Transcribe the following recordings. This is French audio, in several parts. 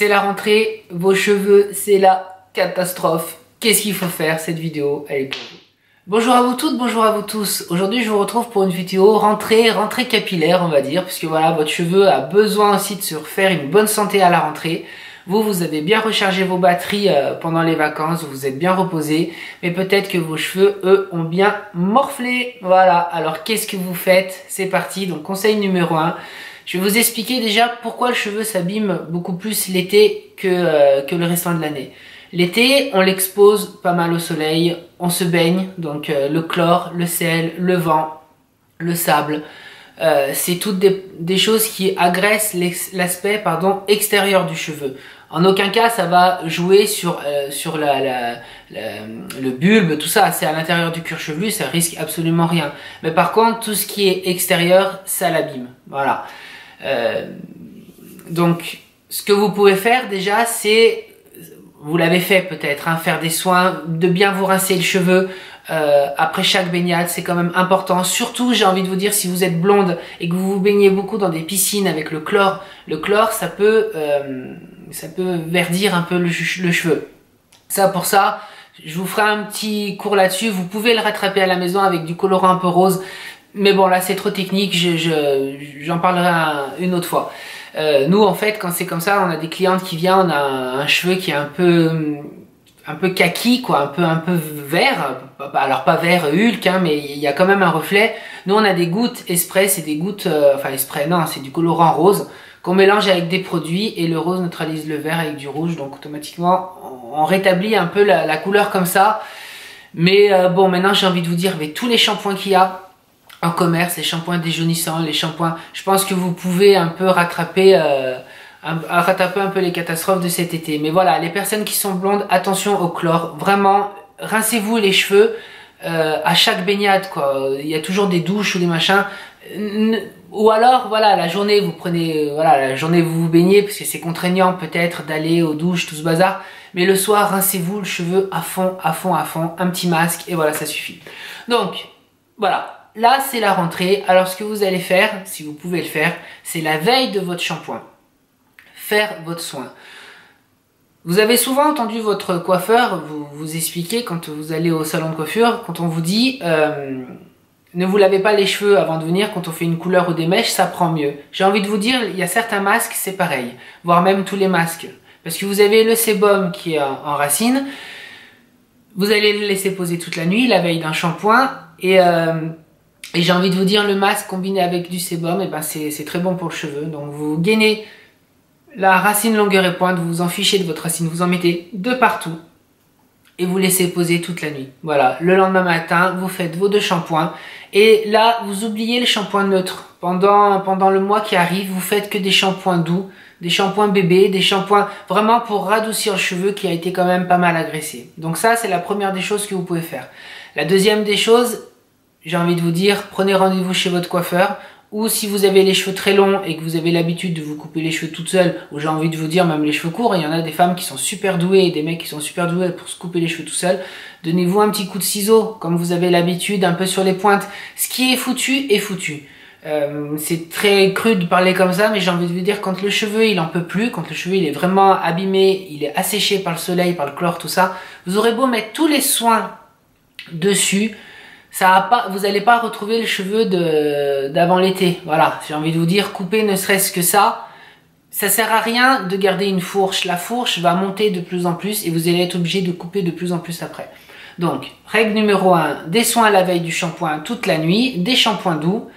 c'est la rentrée, vos cheveux, c'est la catastrophe. Qu'est-ce qu'il faut faire? Cette vidéo, elle est pour vous. Bonjour à vous toutes, bonjour à vous tous. Aujourd'hui, je vous retrouve pour une vidéo rentrée capillaire, on va dire, puisque voilà, votre cheveu a besoin aussi de se refaire une bonne santé à la rentrée. Vous avez bien rechargé vos batteries pendant les vacances, vous vous êtes bien reposé, mais peut-être que vos cheveux, eux, ont bien morflé. Voilà, alors qu'est-ce que vous faites? C'est parti, donc conseil numéro 1. Je vais vous expliquer déjà pourquoi le cheveu s'abîme beaucoup plus l'été que le restant de l'année. L'été, on l'expose pas mal au soleil, on se baigne, donc le chlore, le sel, le vent, le sable. C'est toutes des choses qui agressent l'aspect extérieur du cheveu. En aucun cas ça va jouer sur le bulbe, tout ça, c'est à l'intérieur du cuir chevelu, ça risque absolument rien. Mais par contre, tout ce qui est extérieur, ça l'abîme. Voilà. Donc, ce que vous pouvez faire déjà, c'est, vous l'avez fait peut-être, hein, faire des soins, de bien vous rincer le cheveu après chaque baignade, c'est quand même important. Surtout, j'ai envie de vous dire, si vous êtes blonde et que vous vous baignez beaucoup dans des piscines avec le chlore ça peut verdir un peu le cheveu. Pour ça, je vous ferai un petit cours là-dessus. Vous pouvez le rattraper à la maison avec du colorant un peu rose. Mais bon, là, c'est trop technique, j'en parlerai une autre fois. Nous, en fait, quand c'est comme ça, on a des clientes qui viennent, on a un cheveu qui est un peu kaki, quoi, un peu vert. Alors, pas vert Hulk, hein, mais il y a quand même un reflet. Nous, on a des gouttes Esprit, c'est des gouttes, Esprit, non, c'est du colorant rose qu'on mélange avec des produits et le rose neutralise le vert avec du rouge. Donc, automatiquement, on rétablit un peu la couleur comme ça. Mais bon, maintenant, j'ai envie de vous dire, avec tous les shampoings qu'il y a en commerce, les shampoings déjaunissants, les shampoings, je pense que vous pouvez un peu rattraper un peu les catastrophes de cet été. Mais voilà, les personnes qui sont blondes, attention au chlore. Vraiment, rincez-vous les cheveux à chaque baignade, quoi. Il y a toujours des douches ou des machins. Ou alors, voilà, la journée, vous prenez, voilà, la journée vous vous baignez, parce que c'est contraignant peut-être d'aller aux douches, tout ce bazar. Mais le soir, rincez-vous le cheveu à fond, un petit masque, et voilà, ça suffit. Donc, voilà. Là, c'est la rentrée. Alors, ce que vous allez faire, si vous pouvez le faire, c'est la veille de votre shampoing. Faire votre soin. Vous avez souvent entendu votre coiffeur vous expliquer quand vous allez au salon de coiffure, quand on vous dit ne vous lavez pas les cheveux avant de venir, quand on fait une couleur ou des mèches, ça prend mieux. J'ai envie de vous dire, il y a certains masques, c'est pareil. Voire même tous les masques. Parce que vous avez le sébum qui est en racine. Vous allez le laisser poser toute la nuit, la veille d'un shampoing. Et j'ai envie de vous dire, le masque combiné avec du sébum, et ben c'est très bon pour le cheveu. Donc vous gainez la racine longueur et pointe, vous vous en fichez de votre racine, vous en mettez de partout et vous laissez poser toute la nuit. Voilà, le lendemain matin, vous faites vos 2 shampoings et là, vous oubliez le shampoing neutre. Pendant le mois qui arrive, vous faites que des shampoings doux, des shampoings bébés, des shampoings vraiment pour radoucir le cheveu qui a été quand même pas mal agressé. Donc ça, c'est la première des choses que vous pouvez faire. La deuxième des choses, j'ai envie de vous dire, prenez rendez-vous chez votre coiffeur, ou si vous avez les cheveux très longs et que vous avez l'habitude de vous couper les cheveux toute seule, ou j'ai envie de vous dire même les cheveux courts, il y en a des femmes qui sont super douées et des mecs qui sont super doués pour se couper les cheveux tout seul, donnez-vous un petit coup de ciseau, comme vous avez l'habitude, un peu sur les pointes. Ce qui est foutu est foutu. C'est très cru de parler comme ça, mais j'ai envie de vous dire, quand le cheveu il en peut plus, quand le cheveu il est vraiment abîmé, il est asséché par le soleil, par le chlore, tout ça, vous aurez beau mettre tous les soins dessus, vous n'allez pas retrouver le cheveu d'avant l'été. Voilà, j'ai envie de vous dire, couper ne serait-ce que ça sert à rien de garder une fourche. La fourche va monter de plus en plus et vous allez être obligé de couper de plus en plus après. Donc, règle numéro 1, des soins à la veille du shampoing toute la nuit, des shampoings doux.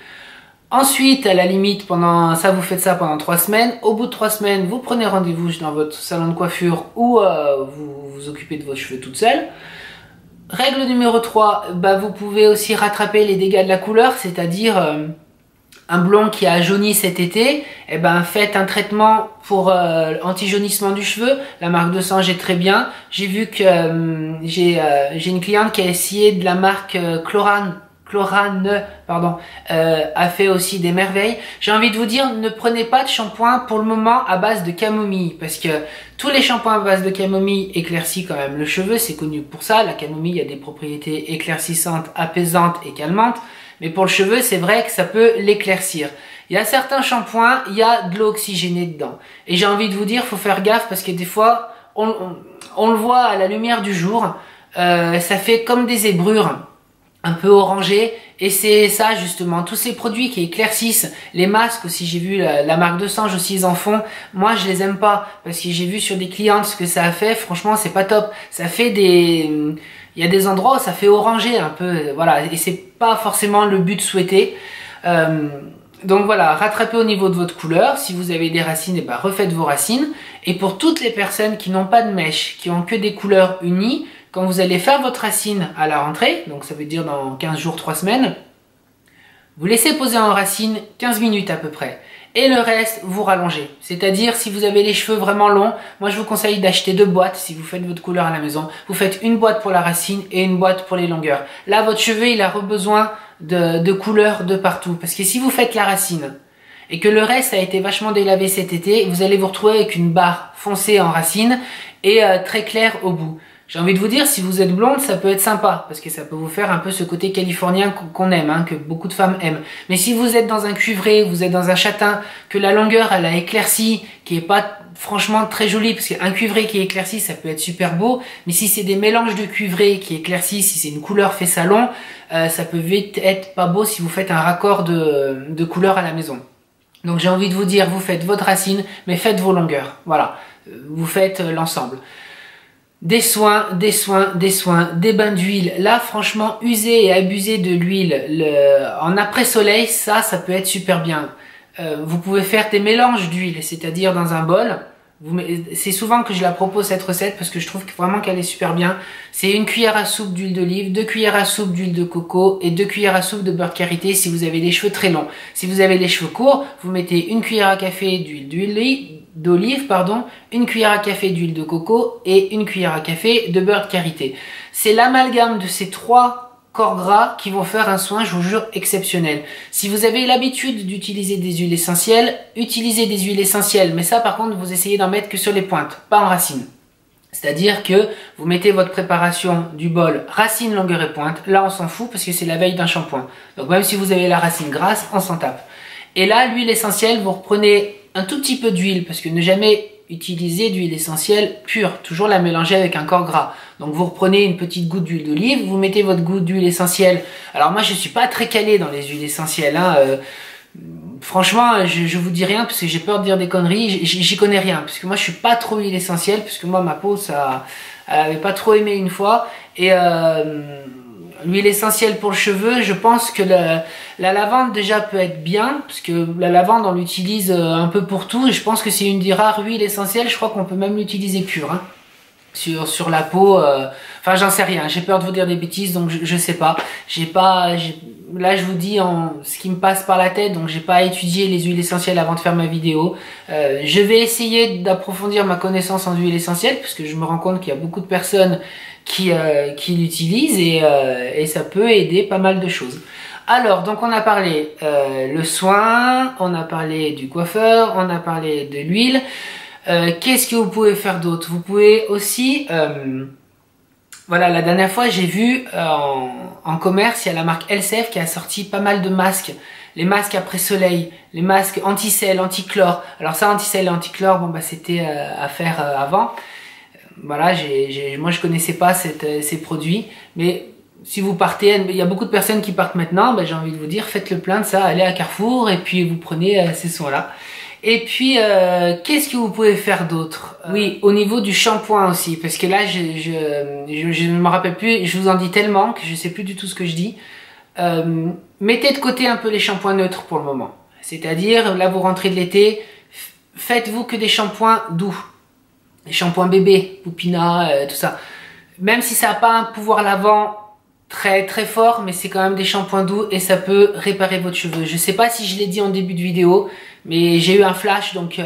Ensuite, à la limite, vous faites ça pendant 3 semaines. Au bout de 3 semaines, vous prenez rendez-vous dans votre salon de coiffure ou vous vous occupez de vos cheveux toute seule. Règle numéro 3, vous pouvez aussi rattraper les dégâts de la couleur, c'est-à-dire un blond qui a jauni cet été, faites un traitement pour anti-jaunissement du cheveu. La marque de Sange est très bien. J'ai vu que j'ai une cliente qui a essayé de la marque Chlorane, a fait aussi des merveilles. J'ai envie de vous dire, ne prenez pas de shampoing pour le moment à base de camomille, parce que tous les shampoings à base de camomille éclaircissent quand même le cheveu, c'est connu pour ça. La camomille a des propriétés éclaircissantes, apaisantes et calmantes, mais pour le cheveu, c'est vrai que ça peut l'éclaircir. Il y a certains shampoings, il y a de l'eau oxygénée dedans. Et j'ai envie de vous dire, faut faire gaffe parce que des fois, on le voit à la lumière du jour, ça fait comme des zébrures, un peu orangées. Et c'est ça justement, tous ces produits qui éclaircissent, les masques aussi, j'ai vu la marque de Sange aussi, ils en font. Moi je les aime pas parce que j'ai vu sur des clientes ce que ça a fait, franchement c'est pas top. Ça fait il y a des endroits où ça fait oranger un peu, voilà, et c'est pas forcément le but souhaité. Donc voilà, rattrapez au niveau de votre couleur. Si vous avez des racines, et ben refaites vos racines. Et pour toutes les personnes qui n'ont pas de mèche, qui ont que des couleurs unies, quand vous allez faire votre racine à la rentrée, donc ça veut dire dans 15 jours, 3 semaines, vous laissez poser en racine 15 minutes à peu près. Et le reste, vous rallongez. C'est-à-dire, si vous avez les cheveux vraiment longs, moi je vous conseille d'acheter 2 boîtes si vous faites votre couleur à la maison. Vous faites une boîte pour la racine et une boîte pour les longueurs. Là, votre cheveu, il a besoin de couleurs de partout. Parce que si vous faites la racine et que le reste a été vachement délavé cet été, vous allez vous retrouver avec une barre foncée en racine et très claire au bout. J'ai envie de vous dire, si vous êtes blonde, ça peut être sympa, parce que ça peut vous faire un peu ce côté californien qu'on aime, hein, que beaucoup de femmes aiment. Mais si vous êtes dans un cuivré, vous êtes dans un châtain, que la longueur, elle a éclairci, qui est pas franchement très jolie, parce qu'un cuivré qui éclairci, ça peut être super beau, mais si c'est des mélanges de cuivré qui éclaircissent, si c'est une couleur fait salon, ça peut vite être pas beau si vous faites un raccord de couleurs à la maison. Donc j'ai envie de vous dire, vous faites votre racine, mais faites vos longueurs. Voilà, vous faites l'ensemble. Des soins, des soins, des soins, des bains d'huile. Là, franchement, user et abuser de l'huile en après-soleil, ça peut être super bien. Vous pouvez faire des mélanges d'huile, c'est-à-dire dans un bol. C'est souvent que je la propose cette recette parce que je trouve vraiment qu'elle est super bien. C'est 1 cuillère à soupe d'huile d'olive, 2 cuillères à soupe d'huile de coco et 2 cuillères à soupe de beurre de karité si vous avez les cheveux très longs. Si vous avez les cheveux courts, vous mettez 1 cuillère à café d'olive, 1 cuillère à café d'huile de coco et 1 cuillère à café de beurre de karité. C'est l'amalgame de ces 3 corps gras qui vont faire un soin, je vous jure, exceptionnel. Si vous avez l'habitude d'utiliser des huiles essentielles, utilisez des huiles essentielles. Mais ça, par contre, vous essayez d'en mettre que sur les pointes, pas en racine. C'est-à-dire que vous mettez votre préparation du bol racine, longueur et pointe. Là, on s'en fout parce que c'est la veille d'un shampoing. Donc même si vous avez la racine grasse, on s'en tape. Et là, l'huile essentielle, vous reprenez un tout petit peu d'huile parce que ne jamais utiliser d'huile essentielle pure, toujours la mélanger avec un corps gras. Donc vous reprenez une petite goutte d'huile d'olive, vous mettez votre goutte d'huile essentielle. Alors moi je suis pas très calé dans les huiles essentielles, hein. Franchement je vous dis rien parce que j'ai peur de dire des conneries, j'y connais rien, parce que moi je suis pas trop huile essentielle, parce que moi ma peau elle avait pas trop aimé une fois, et l'huile essentielle pour le cheveu, je pense que la lavande déjà peut être bien, parce que la lavande on l'utilise un peu pour tout, et je pense que c'est une des rares huiles essentielles, je crois qu'on peut même l'utiliser pure, hein, sur la peau, enfin j'en sais rien, j'ai peur de vous dire des bêtises, donc je sais pas, là je vous dis ce qui me passe par la tête, donc j'ai pas étudié les huiles essentielles avant de faire ma vidéo. Je vais essayer d'approfondir ma connaissance en huiles essentielles, parce que je me rends compte qu'il y a beaucoup de personnes qui l'utilisent, et ça peut aider pas mal de choses. Alors, donc on a parlé le soin, on a parlé du coiffeur, on a parlé de l'huile. Qu'est-ce que vous pouvez faire d'autre? Vous pouvez aussi, voilà, la dernière fois j'ai vu en commerce, il y a la marque Elsef qui a sorti pas mal de masques. Les masques après soleil, les masques anti-sel, anti-chlore. Alors ça, anti-sel et anti-chlore, bon bah c'était à faire avant. Voilà, moi je connaissais pas ces produits, mais si vous partez, il y a beaucoup de personnes qui partent maintenant, ben, j'ai envie de vous dire, faites le plein de ça, allez à Carrefour et puis vous prenez ces soins-là. Et puis, qu'est-ce que vous pouvez faire d'autre? Oui, au niveau du shampoing aussi, parce que là, je ne me rappelle plus, je vous en dis tellement que je sais plus du tout ce que je dis. Mettez de côté un peu les shampoings neutres pour le moment. C'est-à-dire, là, vous rentrez de l'été, faites-vous que des shampoings doux. Les shampoings bébé, Poupina, tout ça. Même si ça n'a pas un pouvoir lavant très très fort, mais c'est quand même des shampoings doux et ça peut réparer votre cheveu. Je sais pas si je l'ai dit en début de vidéo, mais j'ai eu un flash, donc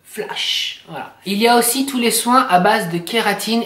flash. Voilà. Il y a aussi tous les soins à base de kératine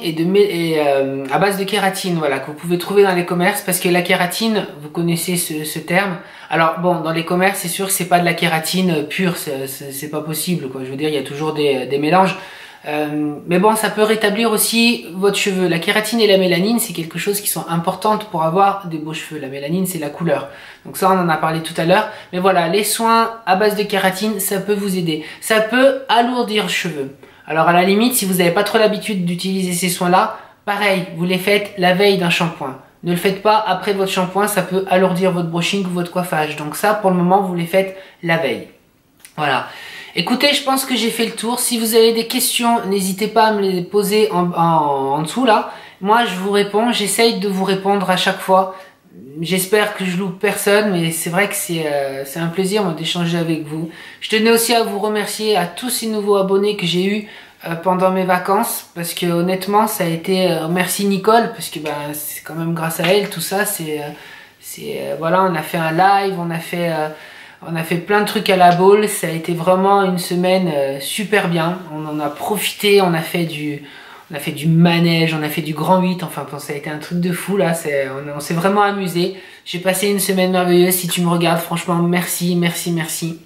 à base de kératine, voilà, que vous pouvez trouver dans les commerces, parce que la kératine, vous connaissez ce terme. Alors bon, dans les commerces, c'est sûr que c'est pas de la kératine pure, c'est pas possible, quoi. Je veux dire, il y a toujours des mélanges. Mais bon, ça peut rétablir aussi votre cheveu. La kératine et la mélanine, c'est quelque chose qui sont importantes pour avoir des beaux cheveux. La mélanine, c'est la couleur. Donc ça, on en a parlé tout à l'heure. Mais voilà, les soins à base de kératine, ça peut vous aider. Ça peut alourdir le cheveu. Alors à la limite, si vous n'avez pas trop l'habitude d'utiliser ces soins-là, pareil, vous les faites la veille d'un shampoing. Ne le faites pas après votre shampoing, ça peut alourdir votre brushing ou votre coiffage. Donc ça, pour le moment, vous les faites la veille. Voilà. Écoutez, je pense que j'ai fait le tour. Si vous avez des questions, n'hésitez pas à me les poser en dessous là. Moi, je vous réponds. J'essaye de vous répondre à chaque fois. J'espère que je loupe personne, mais c'est vrai que c'est un plaisir d'échanger avec vous. Je tenais aussi à vous remercier à tous ces nouveaux abonnés que j'ai eus pendant mes vacances, parce que honnêtement ça a été merci Nicole, parce que c'est quand même grâce à elle tout ça. Voilà, on a fait un live, on a fait plein de trucs à la boule. Ça a été vraiment une semaine super bien. On en a profité, on a fait du manège, on a fait du grand 8, enfin bon, ça a été un truc de fou là. On s'est vraiment amusé. J'ai passé une semaine merveilleuse. Si tu me regardes, franchement merci, merci, merci.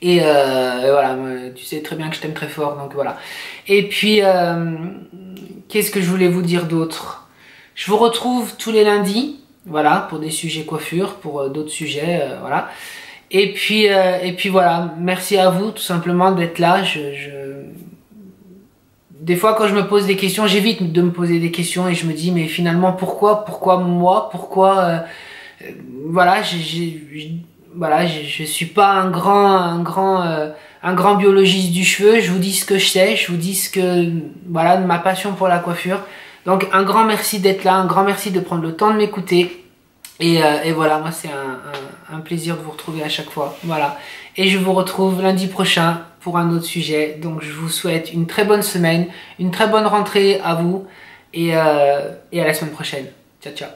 Et voilà, tu sais très bien que je t'aime très fort, donc voilà. Et puis, qu'est-ce que je voulais vous dire d'autre? Je vous retrouve tous les lundis, voilà, pour des sujets coiffure, pour d'autres sujets, voilà. Et puis voilà, merci à vous tout simplement d'être là. Des fois quand je me pose des questions, j'évite de me poser des questions et je me dis mais finalement pourquoi moi, pourquoi voilà, voilà, je suis pas un grand biologiste du cheveu. Je vous dis ce que je sais, je vous dis voilà, de ma passion pour la coiffure. Donc un grand merci d'être là, un grand merci de prendre le temps de m'écouter. Et voilà, moi c'est un plaisir de vous retrouver à chaque fois. Voilà. Et je vous retrouve lundi prochain pour un autre sujet. Donc je vous souhaite une très bonne semaine, une très bonne rentrée à vous et à la semaine prochaine. Ciao, ciao.